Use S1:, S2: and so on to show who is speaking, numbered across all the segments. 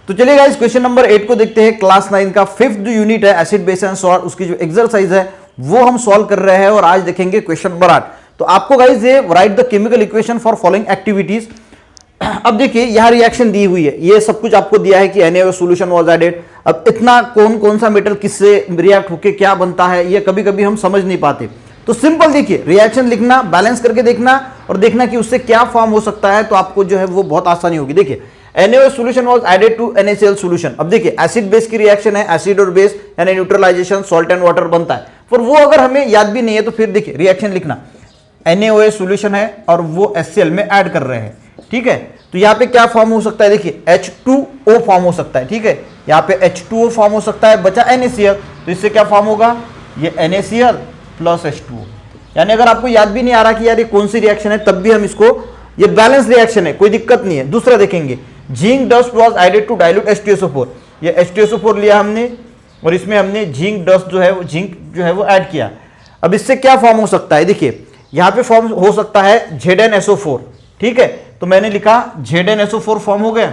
S1: तो चलिए guys question number 8 को देखते हैं। क्लास 9 का 5th जो यूनिट है एसिड बेस एंड सॉल्ट, उसकी जो एक्सरसाइज है वो हम सॉल्व कर रहे हैं और आज देखेंगे क्वेश्चन नंबर 8। तो आपको गाइस ये right the chemical equation for following activities. अब देखिए यहां रिएक्शन दी हुई है, ये सब कुछ आपको दिया है कि NaOH सॉल्यूशन वाज एडेड। अब इतना कौन कौन सा मेटल किससे रिएक्ट होके क्या बनता है ये कभी कभी हम समझ नहीं पाते। तो सिंपल देखिए रिएक्शन लिखना, बैलेंस करके देखना और देखना कि उससे क्या फॉर्म हो सकता है, तो आपको जो है वो बहुत आसानी होगी। देखिए NaOH solution was added to NaCl solution। अब देखिए एसिड बेस की रिएक्शन है, एसिड और बेस यानी न्यूट्रलाइजेशन, सॉल्ट एंड वाटर बनता है। पर वो अगर हमें याद भी नहीं है तो फिर देखिए रिएक्शन लिखना, NaOH सॉल्यूशन है और वो HCl में ऐड कर रहे हैं, ठीक है। तो यहाँ पे क्या फॉर्म हो सकता है, देखिए H2O फॉर्म हो सकता है, ठीक है। यहाँ पे H2O फॉर्म हो सकता है, बचा NaCl, तो इससे क्या फॉर्म होगा, ये NaCl प्लस H2O। यानी अगर आपको याद भी नहीं आ रहा कि यार ये कौन सी रिएक्शन है, तब भी हम इसको, ये बैलेंस रिएक्शन है, कोई दिक्कत नहीं है। दूसरा देखेंगे, zinc dust was added to dilute H2SO4। ये H2SO4 लिया हमने और इसमें हमने जिंक डस्ट जो है वो जिंक जो है वो ऐड किया। अब इससे क्या फॉर्म हो सकता है, देखिए यहाँ पे फॉर्म हो सकता है ZnSO4, ठीक है। तो मैंने लिखा ZnSO4 फॉर्म हो गया,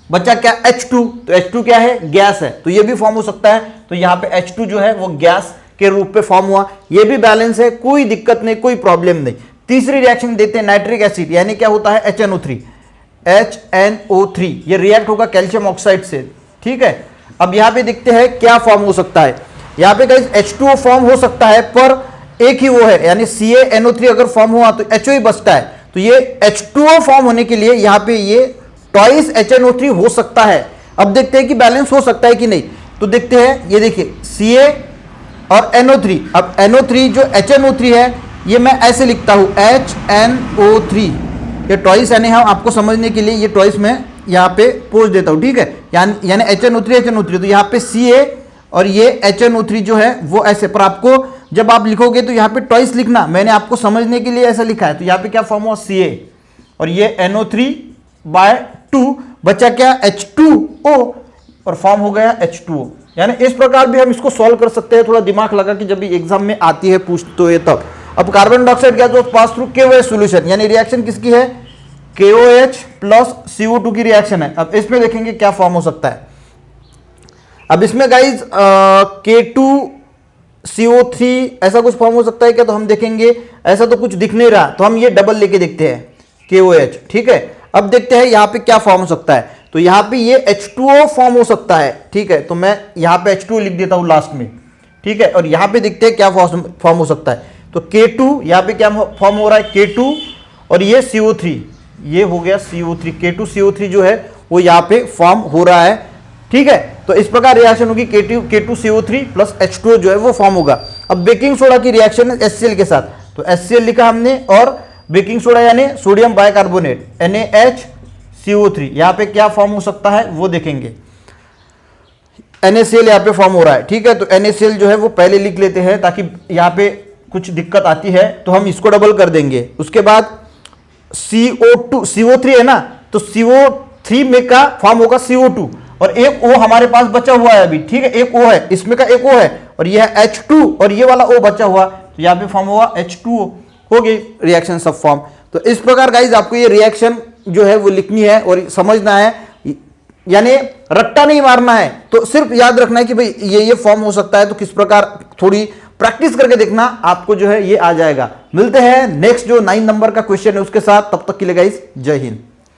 S1: बच्चा क्या H2, तो H2 क्या है, गैस है, तो ये भी फॉर्म हो सकता है। तो यहाँ पे H2 जो है वो गैस के रूप पे फॉर्म हुआ, ये भी बैलेंस है, कोई दिक्कत नहीं, कोई प्रॉब्लम नहीं। तीसरी रिएक्शन देते हैं नाइट्रिक एसिड, यानी क्या होता है HNO3, ये रिएक्ट होगा कैल्शियम ऑक्साइड से, ठीक है। अब यहाँ पे देखते हैं क्या फॉर्म हो सकता है। यहाँ पे गाइस H2O फॉर्म हो सकता है, पर एक ही वो है, यानी CaNO3 अगर फॉर्म हुआ तो HO ही बचता है। तो ये H2O फॉर्म होने के लिए यहाँ पे ये ट्वाइस HNO3 हो सकता है। अब देखते हैं कि बैलेंस हो सकता है कि नहीं, तो देखते हैं, ये देखिए Ca और NO3। अब NO3 जो HNO3 है ये मैं ऐसे लिखता हूं HNO3, ये ट्वाइस, यानी हम आपको समझने के लिए ये ट्वाइस मैं यहाँ पे पोच देता हूं, ठीक है। यानी HNO3 तो यहाँ पे Ca और ये HNO3 जो है वो ऐसे, पर आपको जब आप लिखोगे तो यहाँ पे ट्वाइस लिखना, मैंने आपको समझने के लिए ऐसा लिखा है। तो यहाँ पे क्या फॉर्म हुआ Ca और ये NO3/2, बचा क्या H2O और फॉर्म हो गया H2O। यानी इस प्रकार भी हम इसको सॉल्व कर सकते हैं, थोड़ा दिमाग लगा कि जब भी एग्जाम में आती है पूछते हुए तब। अब कार्बन डाइऑक्साइड क्या, तो पास थ्रू KOH सॉल्यूशन, यानी रिएक्शन किसकी है, KOH प्लस CO2 की रिएक्शन है। अब इसमें देखेंगे क्या फॉर्म हो सकता है। अब इसमें गाइज K2CO3 ऐसा कुछ फॉर्म हो सकता है क्या, तो हम देखेंगे ऐसा तो कुछ दिख नहीं रहा, तो हम ये डबल लेके देखते हैं KOH, ठीक है। अब देखते हैं यहाँ पे क्या फॉर्म हो सकता है। तो यहाँ पे ये H2O फॉर्म हो सकता है, ठीक है। तो मैं यहाँ पे H2O लिख देता हूँ लास्ट में, ठीक है। और यहाँ पे देखते हैं क्या फॉर्म हो सकता है। तो K2 यहाँ पे क्या फॉर्म हो रहा है, K2 और ये CO3, ये हो गया CO3, K2CO3 जो है वो यहाँ पे फॉर्म हो रहा है, ठीक है। तो इस प्रकार रिएक्शन होगी, K2CO3 प्लस H2O जो है वो फॉर्म होगा। अब बेकिंग सोडा की रिएक्शन है HCl के साथ, तो HCl लिखा हमने और बेकिंग सोडा यानी सोडियम बाइकार्बोनेट NaHCO3, यहाँ पे क्या फॉर्म हो सकता है वो देखेंगे। NaCl यहाँ पे फॉर्म हो रहा है, ठीक है। तो NaCl जो है वो पहले लिख लेते हैं ताकि यहाँ पे कुछ दिक्कत आती है तो हम इसको डबल कर देंगे। उसके बाद CO3 है ना, तो CO3 में का फॉर्म होगा CO2 और एक O हमारे पास बचा हुआ है अभी, ठीक है। एक O है, इसमें का एक O है और यह है H2 और ये वाला O बचा हुआ, तो यहाँ पे फॉर्म हुआ H2O, हो गई रिएक्शन सब फॉर्म। तो इस प्रकार गाइज आपको ये रिएक्शन जो है वो लिखनी है और समझना है, यानी रट्टा नहीं मारना है। तो सिर्फ याद रखना है कि भाई ये फॉर्म हो सकता है, तो किस प्रकार थोड़ी प्रैक्टिस करके देखना, आपको जो है ये आ जाएगा। मिलते हैं नेक्स्ट जो 9 नंबर का क्वेश्चन है उसके साथ, तब तक के लिए गाइस जय हिंद।